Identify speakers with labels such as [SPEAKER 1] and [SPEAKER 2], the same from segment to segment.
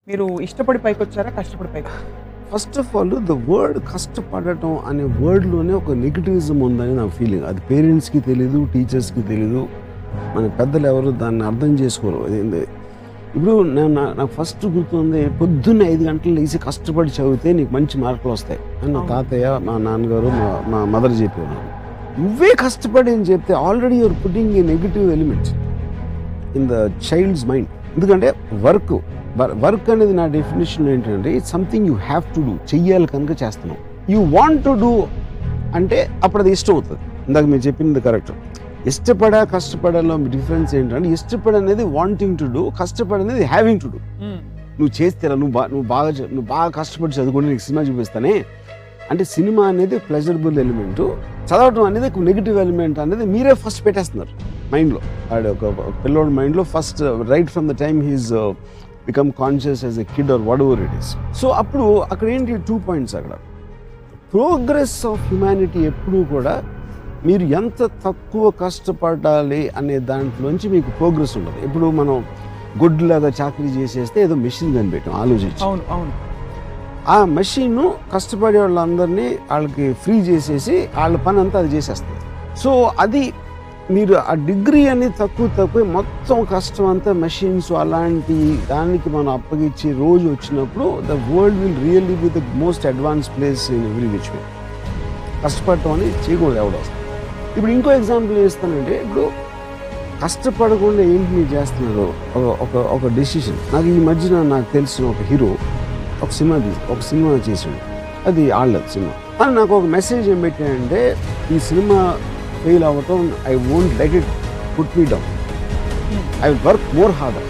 [SPEAKER 1] మీరు ఇష్టపడి పైకొచ్చారా? కష్టపడి పైకొచ్చారా?
[SPEAKER 2] First of all the word కష్టపడటం అనే వర్డ్లోనే ఒక నెగిటివిజం ఉందని నా ఫీలింగ్. అది పేరెంట్స్కి తెలీదు, టీచర్స్కి తెలీదు, మన పెద్దలు ఎవరు దాన్ని అర్థం చేసుకోరు. ఇప్పుడు నాకు ఫస్ట్ గుర్తుంది, పొద్దున్న 5 గంటలు లేచి కష్టపడి చదివితే నీకు మంచి మార్కులు వస్తాయి అని నా తాతయ్య, మా నాన్నగారు, మా మదర్ చెప్పేవారు. నువ్వే కష్టపడి అని చెప్తే already you're putting a negative elements in the child's mind. ఎందుకంటే వర్క్ అనేది నా డెఫినేషన్ ఏంటంటే it's something you have to do, చెయ్యాలి కనుక చేస్తున్నావు. యూ వాంట్ టు డూ అంటే అప్పుడు అది ఇష్టం అవుతుంది. ఇందాక మీరు చెప్పింది కరెక్ట్. కష్టపడాలో డిఫరెన్స్ ఏంటంటే ఇష్టపడ అనేది వాంటింగ్ టు డూ, కష్టపడ అనేది హ్యావింగ్ టు డూ. నువ్వు చేస్తేరా, నువ్వు బాగా కష్టపడి చదువుకుంటే నీకు సినిమా చూపిస్తానే అంటే సినిమా అనేది ప్లెజరబుల్ ఎలిమెంట్, చదవటం అనేది ఒక నెగిటివ్ ఎలిమెంట్ అనేది మీరే ఫస్ట్ పెట్టేస్తున్నారు మైండ్లో. వాడు ఒక పిల్లోడి మైండ్లో first right from the time he's become conscious as a kid are what ever it is. So అప్పుడు అక్కడ ఏంటి 2 points. అక్కడ ప్రోగ్రెస్ ఆఫ్ హ్యుమానిటీ ఎప్పుడూ కూడా మీరు ఎంత తక్కువ కష్టపడాలి అనే దాంట్లోంచి మీకు ప్రోగ్రెస్ ఉండదు. ఇప్పుడు మనం గొడ్డులాగా చాకరీ చేసేస్తే ఏదో మెషిన్ కనిపెట్టాం ఆలోచించి.
[SPEAKER 1] అవును.
[SPEAKER 2] ఆ మెషిన్ కష్టపడే వాళ్ళందరినీ వాళ్ళకి ఫ్రీ చేసేసి వాళ్ళ పని అంతా అది చేసేస్తుంది. సో అది మీరు ఆ డిగ్రీ అనేది తక్కువ మొత్తం కష్టం అంతా మెషిన్స్ అలాంటి దానికి మనం అప్పగించి రోజు వచ్చినప్పుడు the world will really be the most advance place in every which way. కష్టపడటం అని చేయకూడదు ఎవడో. ఇప్పుడు ఇంకో ఎగ్జాంపుల్ ఇస్తానంటే, ఇప్పుడు కష్టపడకుండా ఏంటి మీరు చేస్తున్నారు, ఒక డెసిషన్. నాకు ఈ మధ్యన నాకు తెలిసిన ఒక హీరో ఒక సినిమా చేసాడు, అది ఆడలేదు సినిమా. అని నాకు ఒక మెసేజ్ ఏం పెట్టాడంటే, ఈ సినిమా ఫెయిల్ అవ్వటం I won't let it put me down, I will work more harder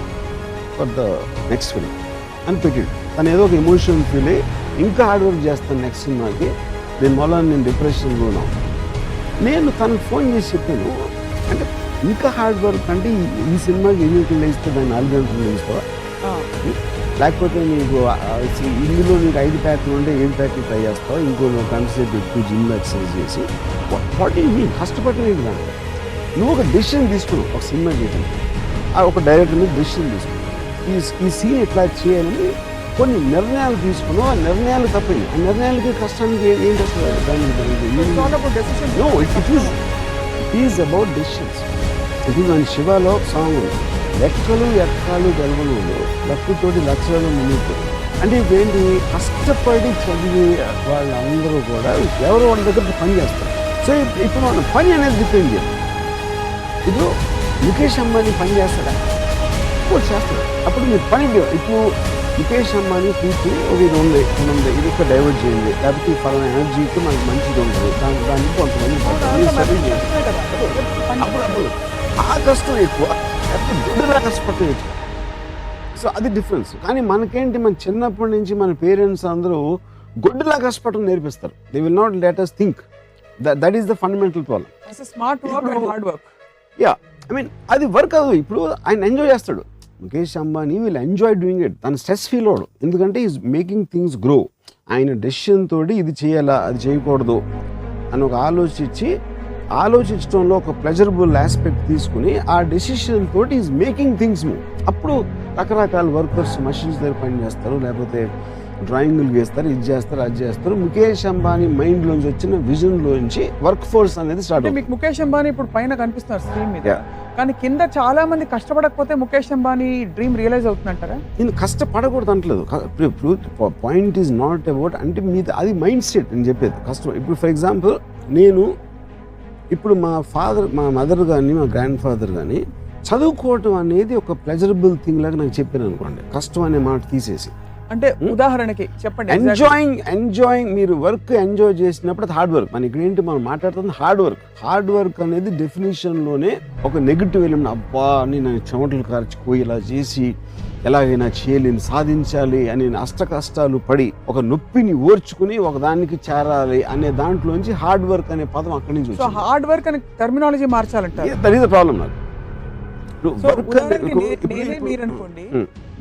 [SPEAKER 2] for the next film అని పెట్టాడు. తను ఏదో ఒక ఎమోషన్ ఫీల్ అయ్యి ఇంకా హార్డ్ వర్క్ చేస్తాను నెక్స్ట్ సినిమాకి, దీనివల్ల నేను డిప్రెషన్ పోయినా. నేను తనకు ఫోన్ చేసి చెప్పాను, అంటే ఇంకా హార్డ్ వర్క్ అంటే ఈ సినిమాకి 8 గంటలు వేస్తే దాన్ని 4 గంటలు వేస్తావా, లేకపోతే నీకు ఇందులో నీకు 5 ప్యాక్లు ఉంటే 7 ప్యాక్లు ట్రై చేస్తావు, ఇంకో గంట సేపు ఎక్కువ జిమ్ ఎక్సర్సైజ్ చేసి వాట్ యూ మీన్ కష్టపడలేదు. దాంట్లో నువ్వు ఒక డెసిషన్ తీసుకున్నావు, ఒక సినిమా చేయడానికి ఒక డైరెక్టర్ మీద డెసిషన్ తీసుకున్నావు, ఈ సీన్ ఎట్లా చేయాలని కొన్ని నిర్ణయాలు తీసుకున్నావు. ఆ నిర్ణయాలు తప్పని, ఆ నిర్ణయాలకి కష్టానికి ఏంటి అసలు ఈజ్ అబౌట్ డెసిషన్స్. ఇప్పుడు మన శివాలో సాంగ్ ఉంది, ఎక్కలు గెలవలు లక్కుతోటి లక్షలలో మునిగిపోయి. అంటే ఇదేంటి, కష్టపడి చదివే వాళ్ళందరూ కూడా ఎవరో వాళ్ళ దగ్గర పని చేస్తారు. సో ఇప్పుడు మన పని అనేది డిపెండ్ చేయాలి. ఇప్పుడు ముఖేష్ అంబానీ పని చేస్తాడా, ఇప్పుడు చేస్తాడు. అప్పుడు మీరు పని ఇప్పుడు ముఖేష్ అంబానీ కూర్చుని ఇది ఉంది ఇది ఇక్కడ డైవర్ట్ చేయండి, లేకపోతే ఫలానా ఎనర్జీకి మనకు మంచిగా ఉంటుంది, దానికి కొంతమంది అప్పుడు ఆ కష్టం ఎక్కువ, గుడ్డలా కష్టపడటం ఎక్కువ. సో అది డిఫరెన్స్. కానీ మనకేంటి, మన చిన్నప్పటి నుంచి మన పేరెంట్స్ అందరూ గుడ్డలా కష్టపడటం నేర్పిస్తారు. They will not let us think that is the fundamental problem.
[SPEAKER 1] Smart work and hard work.
[SPEAKER 2] Yeah, I mean అది వర్క్ అవ్వదు. ఇప్పుడు ఆయన ఎంజాయ్ చేస్తాడు, Mukesh Ambani will enjoy doing it. తన స్ట్రెస్ ఫీల్ అవడు, ఎందుకంటే ఈజ్ మేకింగ్ థింగ్స్ గ్రో. ఆయన decision తోటి ఇది చేయాలా అది చేయకూడదు అని ఒక ఆలోచించడంలో ఒక ప్లెజరబుల్ ఆస్పెక్ట్ తీసుకుని ఆ డెసిషన్ తోటి ఈజ్ మేకింగ్ థింగ్స్ మూవ్. అప్పుడు రకరకాల వర్కర్స్ మషిన్స్ దగ్గర పని చేస్తారు, లేకపోతే డ్రాయింగ్లు గీస్తారు, ఇది చేస్తారు అది చేస్తారు. ముఖేష్ అంబానీ మైండ్ లోంచి వచ్చిన విజన్ లోంచి వర్క్ ఫోర్స్ అనేది స్టార్ట్ అవుతుంది.
[SPEAKER 1] మీకు ముఖేష్ అంబానీ ఇప్పుడు పైన కనిపిస్తున్నారు స్క్రీన్ మీద, కానీ కింద చాలా మంది కష్టపడకపోతే ముఖేష్ అంబానీ డ్రీమ్ రియలైజ్ అవుతుందంటారా?
[SPEAKER 2] నేను కష్టపడకూడదు అంటలేదు. పాయింట్ ఈజ్ నాట్ అబౌట్, అంటే మీది అది మైండ్ సెట్ నేను చెప్పేది. కష్టం ఇప్పుడు ఫర్ ఎగ్జాంపుల్ ఇప్పుడు మా మదర్ కానీ మా గ్రాండ్ ఫాదర్ కానీ చదువుకోవటం అనేది ఒక ప్లెజరబుల్ థింగ్ లాగా నాకు చెప్పాను అనుకోండి, కష్టం అనే మాట తీసేసి.
[SPEAKER 1] అంటే ఉదాహరణకి చెప్పండి.
[SPEAKER 2] ఎంజాయింగ్ మీరు వర్క్ ఎంజాయ్ చేసినప్పుడు అది హార్డ్ వర్క్. మన ఇక్కడ ఏంటి మనం మాట్లాడుతుంది హార్డ్ వర్క్ అనేది డెఫినేషన్లోనే ఒక నెగిటివ్ ఎలిమెంట్. అబ్బా నేను చెమటలు కార్చిపోయి ఇలా చేసి ఎలాగైనా చేయలేని సాధించాలి అని అష్ట కష్టాలు పడి ఒక నొప్పిని ఓర్చుకుని ఒక దానికి చేరాలి అనే దాంట్లోంచి హార్డ్ వర్క్ అనే పదం అక్కడి నుంచి వచ్చింది.
[SPEAKER 1] హార్డ్ వర్క్ అనే టర్మినాలజీ మార్చాలంటారు.
[SPEAKER 2] That is the problem. నాకు
[SPEAKER 1] మీరనుకోండి,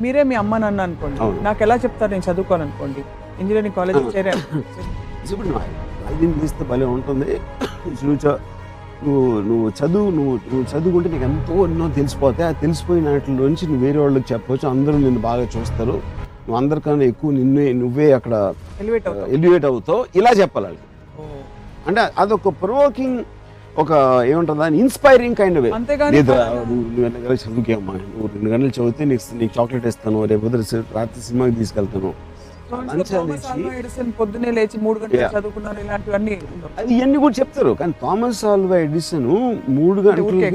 [SPEAKER 1] మీరే మీ అమ్మ నాన్న అనుకోండి, నాకు ఎలా చెప్తారు నేను చదువుకోవాలనుకోండి, ఇంజనీరింగ్ కాలేజ్ చేరాను,
[SPEAKER 2] ఇప్పుడు తీస్తే భలే ఉంటుంది. నువ్వు చదువుకుంటే నీకు ఎన్నో తెలిసిపోతాయి. ఆ తెలిసిపోయిన వాటిలోంచి నువ్వు వేరే వాళ్ళకి చెప్పవచ్చు, అందరూ నిన్ను బాగా చూస్తారు, నువ్వు అందరికన్నా ఎక్కువ నువ్వే అక్కడ
[SPEAKER 1] ఎలివేట్
[SPEAKER 2] ఎలివేట్ అవుతావు, ఇలా చెప్పాలి వాళ్ళకి. అంటే అదొక ప్రొవోకింగ్, ఒక ఏమంటుంది దాన్ని ఇన్స్పైరింగ్ కైండ్ వే.
[SPEAKER 1] అంతేగాని
[SPEAKER 2] నువ్వు 2 గంటలు చదువుకేమ్మా, నువ్వు 2 గంటలు చదివితే నీకు చాక్లెట్ ఇస్తాను, రేపు రాత్రి సినిమాకి తీసుకెళ్తాను.
[SPEAKER 1] పొద్దునే లేచి 3 గంటలు చదువుకున్నారు, ఇలాంటివన్నీ
[SPEAKER 2] అది ఇవన్నీ కూడా చెప్తారు. కానీ థామస్ ఆల్వా ఎడిసన్ 3 గంటలకి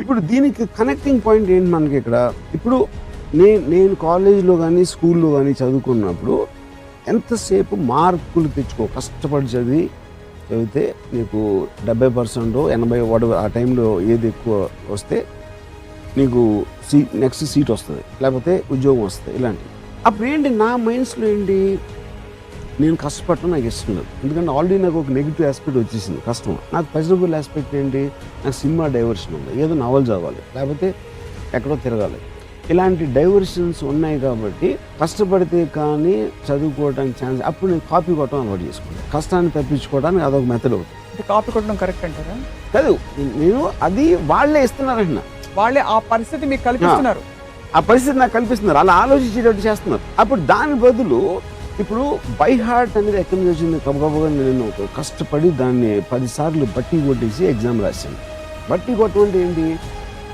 [SPEAKER 2] ఇప్పుడు దీనికి కనెక్టింగ్ పాయింట్ ఏంటి మనకి ఇక్కడ? ఇప్పుడు నేను కాలేజీలో కానీ స్కూల్లో కానీ చదువుకున్నప్పుడు ఎంతసేపు మార్కులు తెచ్చుకో, కష్టపడి చదివితే నీకు 70%, 80% ఆ టైంలో ఏది ఎక్కువ వస్తే నీకు నెక్స్ట్ సీట్ వస్తుంది, లేకపోతే ఉద్యోగం వస్తుంది, ఇలాంటివి. అప్పుడు ఏంటి నా మైండ్స్లో ఏంటి, నేను కష్టపడటం నాకు ఇష్టం లేదు. ఎందుకంటే ఆల్రెడీ నాకు ఒక నెగిటివ్ ఆస్పెక్ట్ వచ్చేసింది కష్టం. నాకు పాజిటివ్ ఆస్పెక్ట్ ఏంటి, నాకు సినిమా డైవర్షన్ ఉంది, ఏదో నవల్ చదవాలి, లేకపోతే ఎక్కడో తిరగాలి, ఇలాంటి డైవర్షన్స్ ఉన్నాయి. కాబట్టి కష్టపడితే కానీ చదువుకోవడానికి ఛాన్స్. అప్పుడు నేను కాపీ కొట్టడం అలవాటు చేసుకున్నాను. కష్టాన్ని తప్పించుకోవడానికి అదొక మెథడ్ అవుతుంది.
[SPEAKER 1] కాపీ కొట్టడం కరెక్ట్ అంటారా?
[SPEAKER 2] కాదు, నేను అది వాళ్ళే ఇస్తున్నారంటున్నా,
[SPEAKER 1] వాళ్ళే ఆ పరిస్థితి మీకు కల్పిస్తున్నారు.
[SPEAKER 2] ఆ పరిస్థితి నాకు కల్పిస్తున్నారు, అలా ఆలోచించేటట్టు చేస్తున్నారు. అప్పుడు దాని బదులు ఇప్పుడు బై హార్ట్ అనేది ఎక్కడి నుంచి వచ్చింది? గబగబగా నేను కష్టపడి దాన్ని 10 సార్లు బట్టి కొట్టేసి ఎగ్జామ్ రాశాను. బట్టి కొట్టడం అంటే ఏంటి,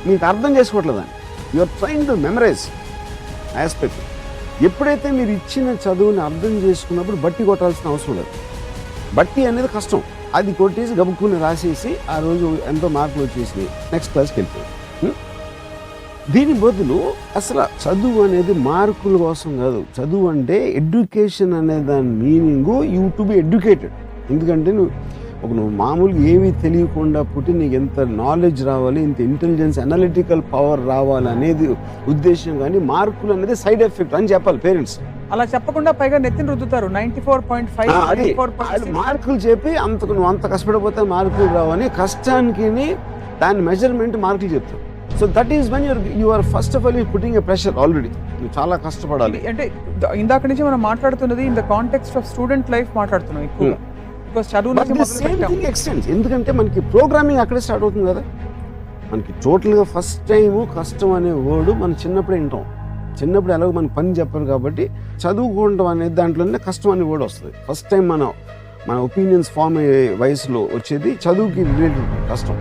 [SPEAKER 2] మీకు అర్థం చేసుకోవట్లేదని, you're trying to memorise aspect. ఎప్పుడైతే మీరు ఇచ్చిన చదువుని అర్థం చేసుకున్నప్పుడు బట్టి కొట్టాల్సిన అవసరం లేదు. బట్టి అనేది కష్టం, అది కొట్టేసి గబుక్కుని రాసేసి ఆ రోజు ఎంతో మార్కులు వచ్చేసి నెక్స్ట్ క్లాస్కి వెళ్ళిపోయాయి. దీని బదులు అసలు చదువు అనేది మార్కుల కోసం కాదు. చదువు అంటే ఎడ్యుకేషన్ అనే దాని meaning you to be educated. ఎందుకంటే నువ్వు మామూలుగా ఏమీ తెలియకుండా పుట్టి నీకు ఎంత నాలెడ్జ్ రావాలి, ఇంత ఇంటెలిజెన్స్, అనలిటికల్ పవర్ రావాలి అనేది ఉద్దేశం. కానీ మార్కులు అనేది సైడ్ ఎఫెక్ట్ అని చెప్పాలి పేరెంట్స్.
[SPEAKER 1] అలా చెప్పకుండా పైగా నెత్తిని రుద్దుతారు 94.5.
[SPEAKER 2] మార్కులు చెప్పి నువ్వు అంత కష్టపడిపోతే మార్కులు రావని కష్టానికి దాని మెజర్మెంట్ మార్కులు చెప్తారు. So that is when you are first of all you putting a pressure. Already నువ్వు చాలా కష్టపడాలి.
[SPEAKER 1] అంటే ఇందాక నుంచి మనం మాట్లాడుతున్నది in the context of student life మాట్లాడుతున్నాం ఎక్కువ.
[SPEAKER 2] ఎందుకంటే మనకి ప్రోగ్రామింగ్ అక్కడే స్టార్ట్ అవుతుంది కదా. మనకి టోటల్గా ఫస్ట్ టైం కష్టం అనే వర్డ్ మనం చిన్నప్పుడే వింటాం. చిన్నప్పుడు ఎలాగో మనకి పని చెప్పారు కాబట్టి చదువుకోవడం అనేది దాంట్లోనే కష్టం అనే వర్డ్ వస్తుంది. ఫస్ట్ టైం మన ఒపీనియన్స్ ఫామ్ అయ్యే వయసులో వచ్చేది చదువుకి రిలేటెడ్ కష్టం.